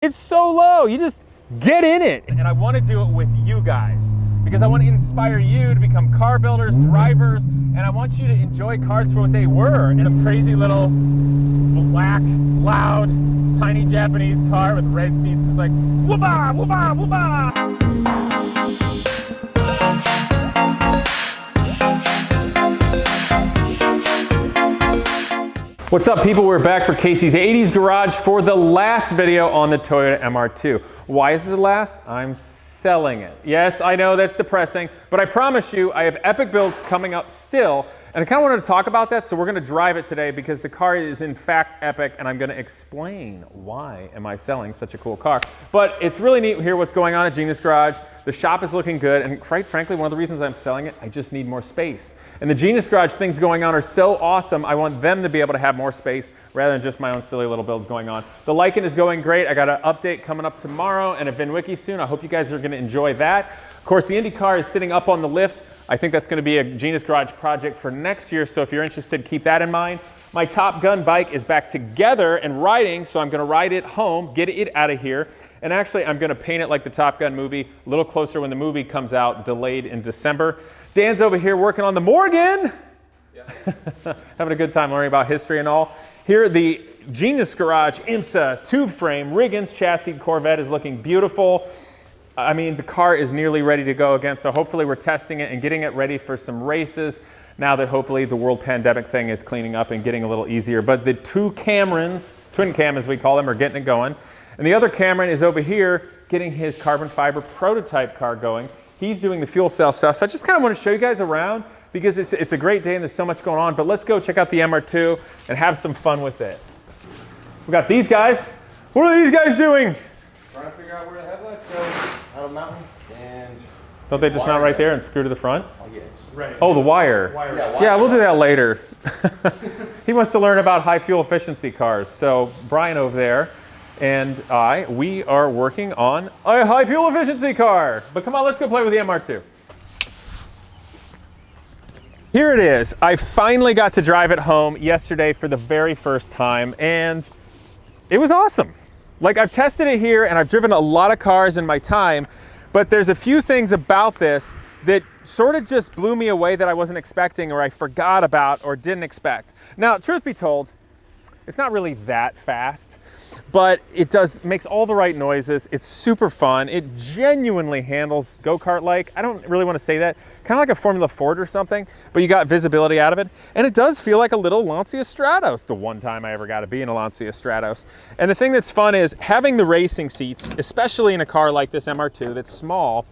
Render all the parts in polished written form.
It's so low, you just get in it. And I want to do it with you guys because I want to inspire you to become car builders, drivers, and I want you to enjoy cars for what they were in a crazy little black, loud, tiny Japanese car with red seats. It's like, whoop-ah, whoop-ah, whoop-ah. What's up, people? We're back for Casey's 80s Garage for the last video on the Toyota MR2. Why is it the last? I'm selling it. Yes, I know that's depressing, but I promise you I have epic builds coming up still, and I kind of wanted to talk about that, so we're going to drive it today because the car is in fact epic, and I'm going to explain why am I selling such a cool car. But it's really neat to hear what's going on at Genius Garage. The shop is looking good, and quite frankly, one of the reasons I'm selling it, I just need more space. And the Genius Garage things going on are so awesome, I want them to be able to have more space rather than just my own silly little builds going on. The Lycan is going great. I got an update coming up tomorrow and a VinWiki soon. I hope you guys are going to enjoy that. Of course, the Indy car is sitting up on the lift. I think that's going to be a Genius Garage project for next year, so if you're interested, keep that in mind. My Top Gun bike is back together and riding, so I'm going to ride it home, get it out of here, and actually I'm going to paint it like the Top Gun movie, a little closer when the movie comes out, delayed in December. Dan's over here working on the Morgan. Yeah. Having a good time learning about history and all. Here, the Genius Garage IMSA tube frame Riggins chassis Corvette is looking beautiful. I mean, the car is nearly ready to go again, so hopefully we're testing it and getting it ready for some races now that hopefully the world pandemic thing is cleaning up and getting a little easier. But the two Camerons, twin Cam as we call them, are getting it going. And the other Cameron is over here getting his carbon fiber prototype car going. He's doing the fuel cell stuff. So I just kind of want to show you guys around because it's a great day and there's so much going on. But let's go check out the MR2 and have some fun with it. We got these guys. What are these guys doing? Trying to figure out where the headlights go out of the mountain. And don't they just mount right there and screw to the front? Oh, yes. Right. Oh, the wire. Yeah, we'll do that later. He wants to learn about high fuel efficiency cars. So Brian over there and we are working on a high fuel efficiency car. But come on, let's go play with the MR2. Here it is. I finally got to drive it home yesterday for the very first time, and it was awesome. Like, I've tested it here and I've driven a lot of cars in my time, but there's a few things about this that sort of just blew me away that I wasn't expecting or I forgot about or didn't expect. Now, truth be told, it's not really that fast, but it makes all the right noises. It's super fun. It genuinely handles go-kart-like. I don't really want to say that. Kind of like a Formula Ford or something, but you got visibility out of it. And it does feel like a little Lancia Stratos, the one time I ever got to be in a Lancia Stratos. And the thing that's fun is having the racing seats, especially in a car like this MR2 that's small.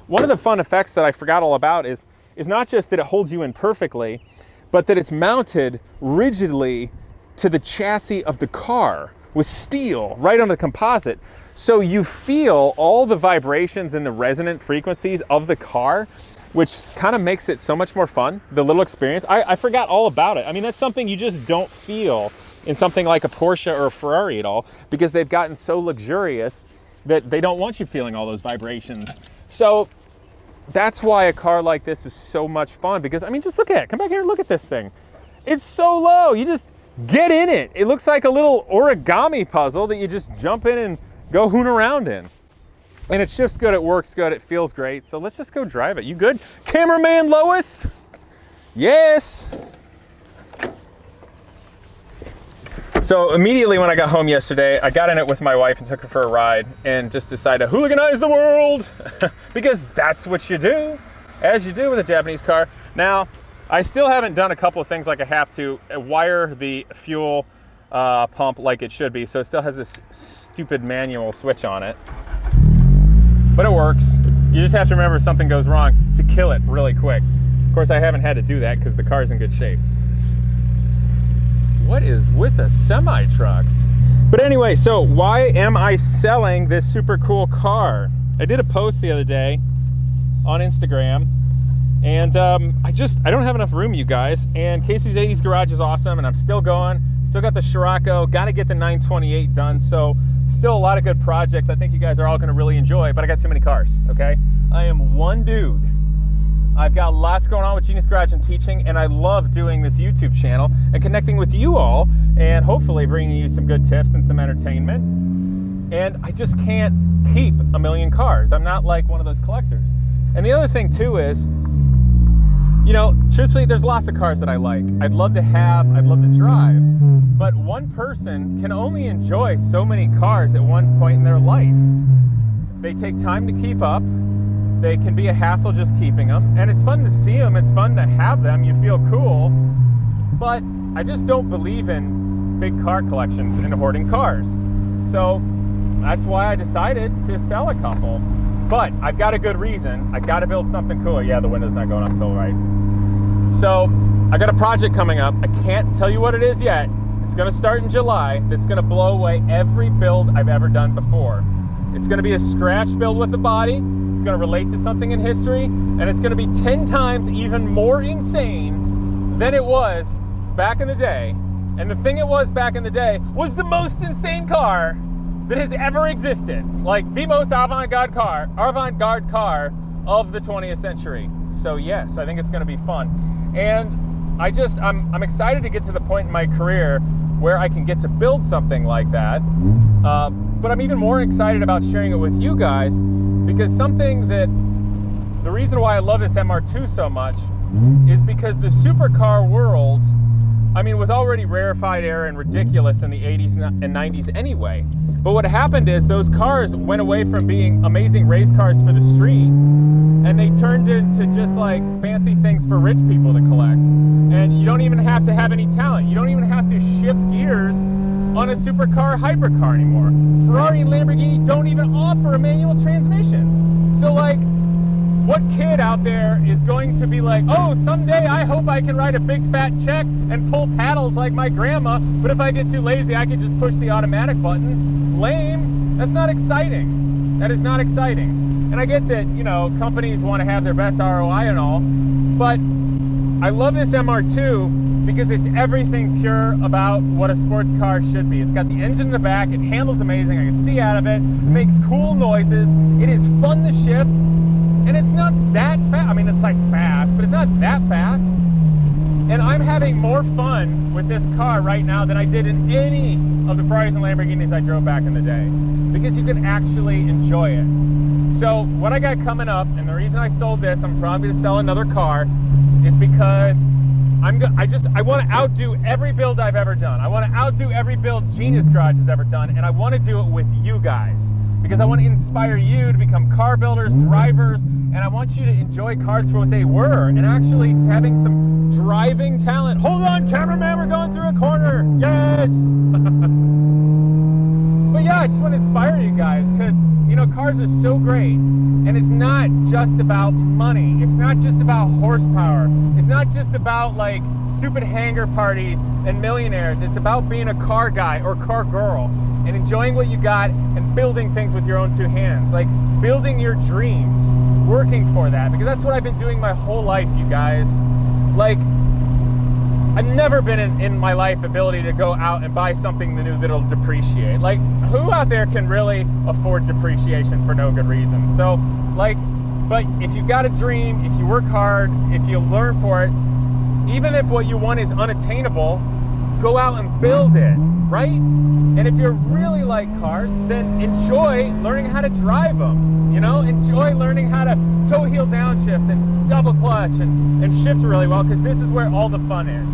One of the fun effects that I forgot all about is not just that it holds you in perfectly, but that it's mounted rigidly to the chassis of the car with steel right on the composite. So you feel all the vibrations and the resonant frequencies of the car, which kind of makes it so much more fun, the little experience. I forgot all about it. I mean, that's something you just don't feel in something like a Porsche or a Ferrari at all, because they've gotten so luxurious that they don't want you feeling all those vibrations. So that's why a car like this is so much fun, because I mean, just look at it. Come back here and look at this thing. It's so low. You just get in it. It looks like a little origami puzzle that you just jump in and go hoon around in. And it shifts good, it works good, it feels great. So let's just go drive it. You good? Cameraman Lois? Yes. So immediately when I got home yesterday, I got in it with my wife and took her for a ride and just decided to hooliganize the world because that's what you do, as you do with a Japanese car. Now, I still haven't done a couple of things like I have to wire the fuel pump like it should be. So it still has this stupid manual switch on it, but it works. You just have to remember if something goes wrong to kill it really quick. Of course, I haven't had to do that because the car's in good shape. What is with the semi-trucks? But anyway, so why am I selling this super cool car? I did a post the other day on Instagram. And I don't have enough room, you guys. And Casey's 80s Garage is awesome, and I'm still going. Still got the Scirocco, got to get the 928 done. So still a lot of good projects I think you guys are all going to really enjoy, but I got too many cars, okay? I am one dude. I've got lots going on with Genius Garage and teaching, and I love doing this YouTube channel and connecting with you all, and hopefully bringing you some good tips and some entertainment. and I just can't keep a million cars. I'm not like one of those collectors. And the other thing too is, you know, truthfully, there's lots of cars that I like. I'd love to have, I'd love to drive, but one person can only enjoy so many cars at one point in their life. They take time to keep up. They can be a hassle just keeping them, and it's fun to see them, it's fun to have them, you feel cool, but I just don't believe in big car collections and hoarding cars. So that's why I decided to sell a couple. But I've got a good reason. I got to build something cooler. Yeah, the window's not going up till right. So I got a project coming up. I can't tell you what it is yet. It's going to start in July. That's going to blow away every build I've ever done before. It's going to be a scratch build with a body. It's going to relate to something in history, and it's going to be 10 times even more insane than it was back in the day. And the thing it was back in the day was the most insane car that has ever existed. Like the most avant-garde car of the 20th century. So yes, I think it's going to be fun. And I'm excited to get to the point in my career where I can get to build something like that. But I'm even more excited about sharing it with you guys, because the reason why I love this MR2 so much is because the supercar world, I mean, was already rarefied air and ridiculous in the 80s and 90s anyway. But what happened is those cars went away from being amazing race cars for the street, and they turned into just like fancy things for rich people to collect. And you don't even have to have any talent. You don't even have to shift gears on a supercar hypercar anymore. Ferrari and Lamborghini don't even offer a manual transmission. So like, what kid out there is going to be like, oh, someday I hope I can write a big fat check and pull paddles like my grandma, but if I get too lazy, I can just push the automatic button? Lame. That's not exciting. That is not exciting. And I get that, you know, companies want to have their best ROI and all, but I love this MR2 because it's everything pure about what a sports car should be. It's got the engine in the back, it handles amazing, I can see out of it, it makes cool noises, it is fun to shift, and it's not that fast. I mean, it's like fast, but it's not that fast. And I'm having more fun with this car right now than I did in any of the Ferraris and Lamborghinis I drove back in the day, because you can actually enjoy it. So what I got coming up, and the reason I sold this, I'm probably going to sell another car, is because I want to outdo every build I've ever done. I want to outdo every build Genius Garage has ever done, and I want to do it with you guys, because I want to inspire you to become car builders, drivers, and I want you to enjoy cars for what they were, and actually having some driving talent. Hold on, cameraman, we're going through a corner. Yes! But yeah, I just want to inspire you guys, because, you know, cars are so great, and it's not just about money. It's not just about horsepower. It's not just about like stupid hangar parties and millionaires. It's about being a car guy or car girl and enjoying what you got and building things with your own two hands. Like building your dreams, working for that, because that's what I've been doing my whole life, you guys. Like, I've never been in my life ability to go out and buy something new that'll depreciate. Like, who out there can really afford depreciation for no good reason? So, like, but if you got a dream, if you work hard, if you learn for it, even if what you want is unattainable, go out and build it, right? And if you really like cars, then enjoy learning how to drive them, you know? Enjoy learning how to toe heel downshift and double clutch and shift really well, because this is where all the fun is.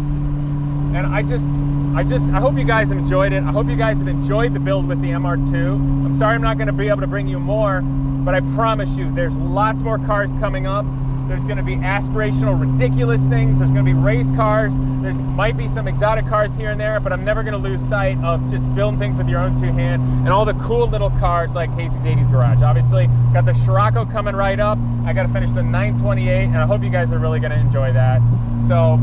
And I hope you guys enjoyed it. I hope you guys have enjoyed the build with the MR2. I'm sorry I'm not gonna be able to bring you more, but I promise you there's lots more cars coming up. There's gonna be aspirational, ridiculous things. There's gonna be race cars. There might be some exotic cars here and there, but I'm never gonna lose sight of just building things with your own two hands and all the cool little cars like Casey's 80s Garage. Obviously, got the Scirocco coming right up. I gotta finish the 928, and I hope you guys are really gonna enjoy that. So,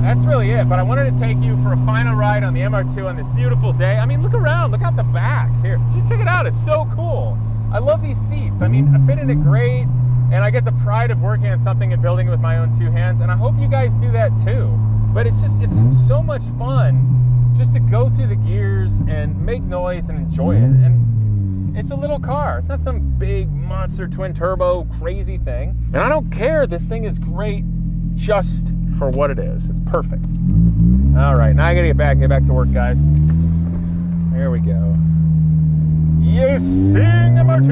that's really it, but I wanted to take you for a final ride on the MR2 on this beautiful day. I mean, look around, look out the back here. Just check it out, it's so cool. I love these seats. I mean, I fit in it great. And I get the pride of working on something and building it with my own two hands, and I hope you guys do that too. But it's so much fun just to go through the gears and make noise and enjoy it. And it's a little car. It's not some big monster twin turbo crazy thing. And I don't care, this thing is great just for what it is. It's perfect. All right, now I gotta get back to work, guys. Here we go. Yes, sing MR2.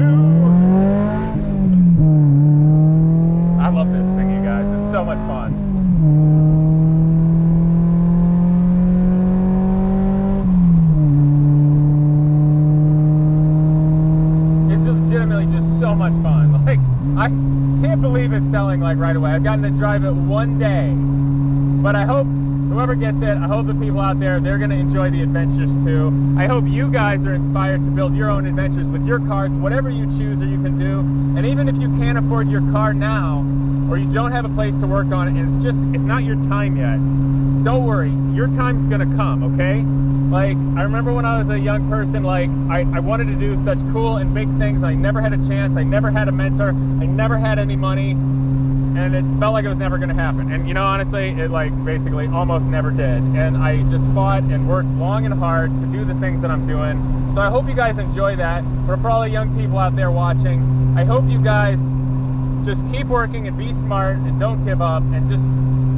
I love this thing, you guys. It's so much fun. It's legitimately just so much fun. Like, I can't believe it's selling like right away. I've gotten to drive it one day, but I hope whoever gets it, I hope the people out there, they're gonna enjoy the adventures too. I hope you guys are inspired to build your own adventures with your cars, whatever you choose or you can do. And even if you can't afford your car now, or you don't have a place to work on it, and it's not your time yet, don't worry, your time's gonna come, okay? Like, I remember when I was a young person, like, I wanted to do such cool and big things, and I never had a chance, I never had a mentor, I never had any money, and it felt like it was never gonna happen. And you know, honestly, it like basically almost never did. And I just fought and worked long and hard to do the things that I'm doing. So I hope you guys enjoy that. But for all the young people out there watching, I hope you guys just keep working and be smart and don't give up and just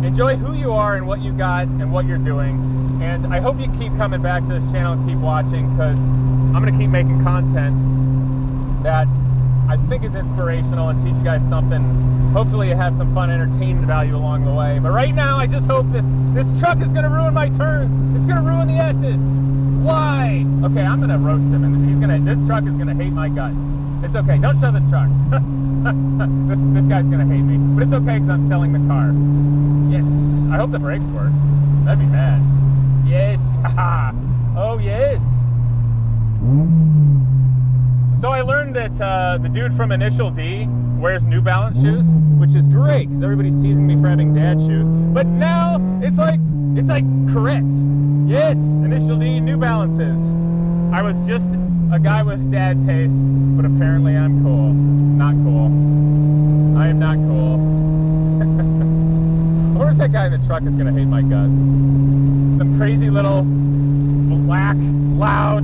enjoy who you are and what you got and what you're doing. And I hope you keep coming back to this channel and keep watching, because I'm gonna keep making content that I think is inspirational and teach you guys something. Hopefully you have some fun entertainment value along the way. But right now, I just hope this truck is gonna ruin my turns. It's gonna ruin the S's. Why? Okay, I'm gonna roast him, and this truck is gonna hate my guts. It's okay, don't show this truck. this guy's gonna hate me. But it's okay, because I'm selling the car. Yes, I hope the brakes work. That'd be bad. Yes, haha. Oh yes. So I learned that the dude from Initial D wears New Balance shoes, which is great because everybody's teasing me for having dad shoes. But now it's like correct. Yes, Initial D, New Balances. I was just a guy with dad taste, but apparently I'm cool. Not cool. I am not cool. Where's that guy in the truck is gonna hate my guts? Some crazy little black, loud,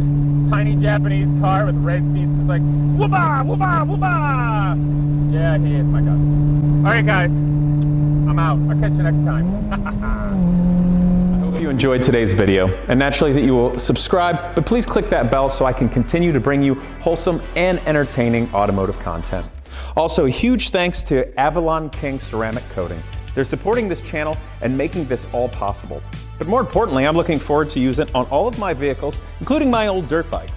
tiny Japanese car with red seats is like, whoop-ah, whoop-ah, whoop-ah! Yeah, he hates my guts. All right, guys, I'm out. I'll catch you next time. I hope you enjoyed today's video, and naturally that you will subscribe, but please click that bell so I can continue to bring you wholesome and entertaining automotive content. Also, huge thanks to Avalon King ceramic coating. They're supporting this channel and making this all possible. But more importantly, I'm looking forward to using it on all of my vehicles, including my old dirt bike.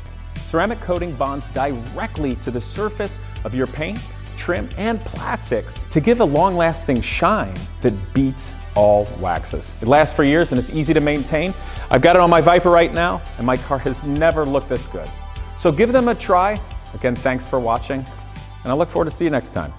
Ceramic coating bonds directly to the surface of your paint, trim, and plastics to give a long-lasting shine that beats all waxes. It lasts for years and it's easy to maintain. I've got it on my Viper right now, and my car has never looked this good. So give them a try. Again, thanks for watching, and I look forward to see you next time.